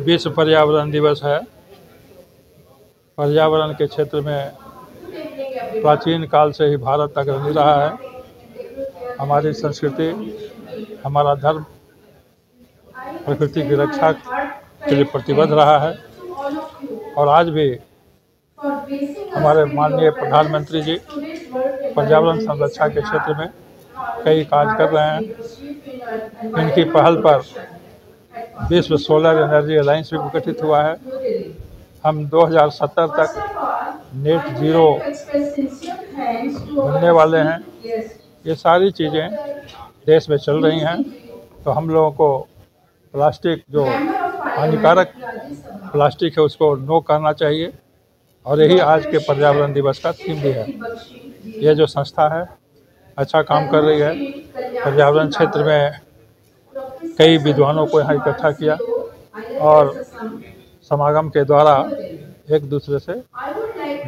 विश्व पर्यावरण दिवस है। पर्यावरण के क्षेत्र में प्राचीन काल से ही भारत अग्रणी रहा है। हमारी संस्कृति, हमारा धर्म प्रकृति की रक्षा के लिए प्रतिबद्ध रहा है और आज भी हमारे माननीय प्रधानमंत्री जी पर्यावरण संरक्षा के क्षेत्र में कई कार्य कर रहे हैं। इनकी पहल पर विश्व सोलर एनर्जी अलायंस भी गठित हुआ है। हम 2070 तक नेट जीरो बनने वाले हैं। ये सारी चीज़ें देश में चल रही हैं, तो हम लोगों को प्लास्टिक, जो हानिकारक प्लास्टिक है, उसको नो करना चाहिए और यही आज के पर्यावरण दिवस का थीम भी है। ये जो संस्था है अच्छा काम कर रही है। पर्यावरण क्षेत्र में कई विद्वानों को यहाँ इकट्ठा किया और समागम के द्वारा एक दूसरे से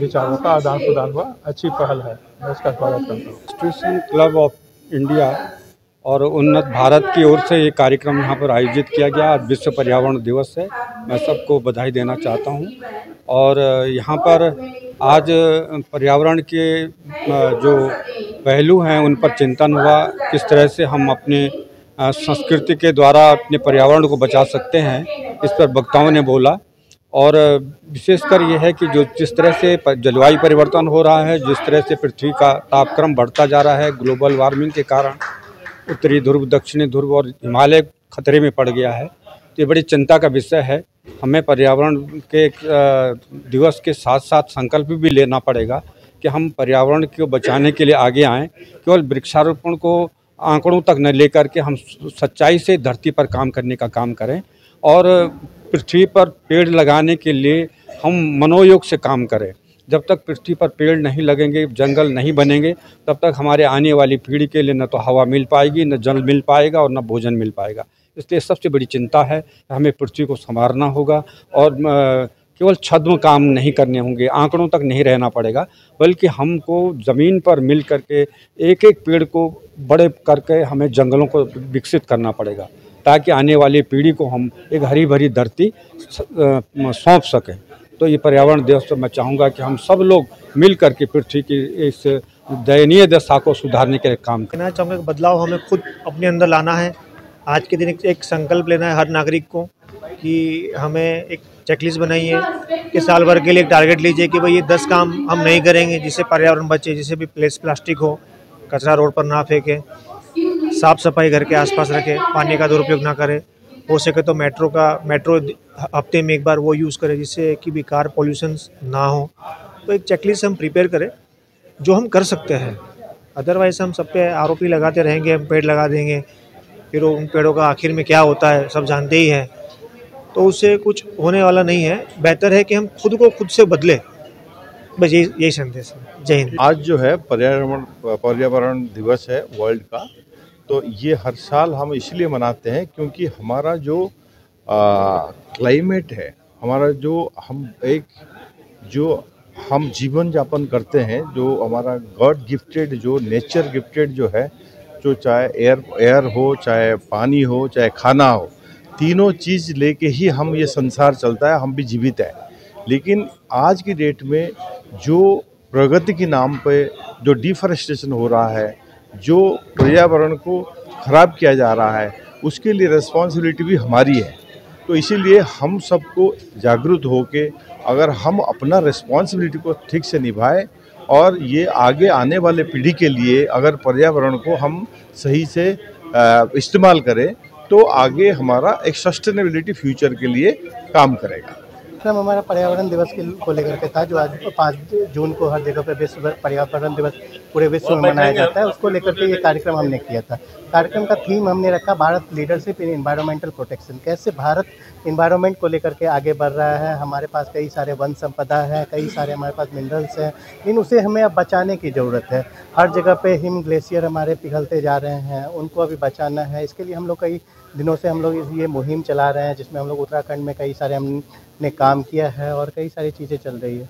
विचारों का आदान प्रदान हुआ। अच्छी पहल है, मैं इसका स्वागत करता हूँ। इंस्टीट्यूशन क्लब ऑफ इंडिया और उन्नत भारत की ओर से ये कार्यक्रम यहाँ पर आयोजित किया गया। आज विश्व पर्यावरण दिवस है, मैं सबको बधाई देना चाहता हूँ। और यहाँ पर आज पर्यावरण के जो पहलू हैं उन पर चिंतन हुआ, किस तरह से हम अपने संस्कृति के द्वारा अपने पर्यावरण को बचा सकते हैं, इस पर वक्ताओं ने बोला। और विशेषकर ये है कि जो जिस तरह से जलवायु परिवर्तन हो रहा है, जिस तरह से पृथ्वी का तापक्रम बढ़ता जा रहा है ग्लोबल वार्मिंग के कारण, उत्तरी ध्रुव, दक्षिणी ध्रुव और हिमालय खतरे में पड़ गया है, तो ये बड़ी चिंता का विषय है। हमें पर्यावरण के दिवस के साथ साथ संकल्प भी लेना पड़ेगा कि हम पर्यावरण को बचाने के लिए आगे आएँ। केवल वृक्षारोपण को आंकड़ों तक न लेकर के हम सच्चाई से धरती पर काम करने का काम करें और पृथ्वी पर पेड़ लगाने के लिए हम मनोयोग से काम करें। जब तक पृथ्वी पर पेड़ नहीं लगेंगे, जंगल नहीं बनेंगे, तब तक हमारे आने वाली पीढ़ी के लिए न तो हवा मिल पाएगी, न जल मिल पाएगा और न भोजन मिल पाएगा। इसलिए सबसे बड़ी चिंता है, हमें पृथ्वी को संवारना होगा और केवल छद्म काम नहीं करने होंगे, आंकड़ों तक नहीं रहना पड़ेगा, बल्कि हमको ज़मीन पर मिल करके एक एक पेड़ को बड़े करके हमें जंगलों को विकसित करना पड़ेगा, ताकि आने वाली पीढ़ी को हम एक हरी भरी धरती सौंप सकें। तो ये पर्यावरण दिवस पर मैं चाहूँगा कि हम सब लोग मिल करके पृथ्वी की इस दयनीय दशा को सुधारने के लिए काम करें। कहना चाहूँगा कि बदलाव हमें खुद अपने अंदर लाना है। आज के दिन एक संकल्प लेना है हर नागरिक को कि हमें एक चेकलिस्ट बनाइए कि साल भर के लिए एक टारगेट लीजिए कि भाई ये 10 काम हम नहीं करेंगे जिससे पर्यावरण बचे, जिससे भी प्लास्टिक हो, कचरा रोड पर ना फेंके, साफ़ सफाई घर के आसपास रखें, पानी का दुरुपयोग ना करें, हो सके तो मेट्रो हफ्ते में एक बार वो यूज़ करें जिससे कि भी कार पॉल्यूशन ना हो। तो एक चेकलिस्ट हम प्रिपेयर करें जो हम कर सकते हैं। अदरवाइज़ हम सब पे आरोपी लगाते रहेंगे, हम पेड़ लगा देंगे, फिर उन पेड़ों का आखिर में क्या होता है सब जानते ही हैं, तो उससे कुछ होने वाला नहीं है। बेहतर है कि हम खुद को खुद से बदलें। बस यही संदेश है। जय हिंद। आज जो है पर्यावरण दिवस है वर्ल्ड का, तो ये हर साल हम इसलिए मनाते हैं क्योंकि हमारा जो क्लाइमेट है, हमारा जो हम जीवन यापन करते हैं, जो हमारा गॉड गिफ्टेड, जो नेचर गिफ्टेड जो है, जो चाहे एयर हो, चाहे पानी हो, चाहे खाना हो, तीनों चीज़ लेके ही हम ये संसार चलता है, हम भी जीवित हैं। लेकिन आज की डेट में जो प्रगति के नाम पे जो डिफॉरेस्टेशन हो रहा है, जो पर्यावरण को ख़राब किया जा रहा है, उसके लिए रिस्पॉन्सिबिलिटी भी हमारी है। तो इसीलिए हम सबको जागरूक होके अगर हम अपना रिस्पॉन्सिबिलिटी को ठीक से निभाएं और ये आगे आने वाले पीढ़ी के लिए अगर पर्यावरण को हम सही से इस्तेमाल करें, तो आगे हमारा एक सस्टेनेबिलिटी फ्यूचर के लिए काम करेगा। हमारा पर्यावरण दिवस को लेकर के था, जो आज 5 जून को हर जगह पर विश्व पर्यावरण दिवस पूरे विश्व में मनाया जाता है, उसको लेकर के ये कार्यक्रम हमने किया था। कार्यक्रम का थीम हमने रखा Bharat leadership in environmental protection. कैसे भारत एनवायरनमेंट को लेकर के आगे बढ़ रहा है। हमारे पास कई सारे वन संपदा है, कई सारे हमारे पास मिनरल्स हैं, उसे हमें अब बचाने की ज़रूरत है। हर जगह पे हिम ग्लेशियर हमारे पिघलते जा रहे हैं, उनको अभी बचाना है। इसके लिए हम लोग कई दिनों से हम लोग ये मुहिम चला रहे हैं, जिसमें हम लोग उत्तराखंड में कई सारे हमने काम किया है और कई सारी चीज़ें चल रही है।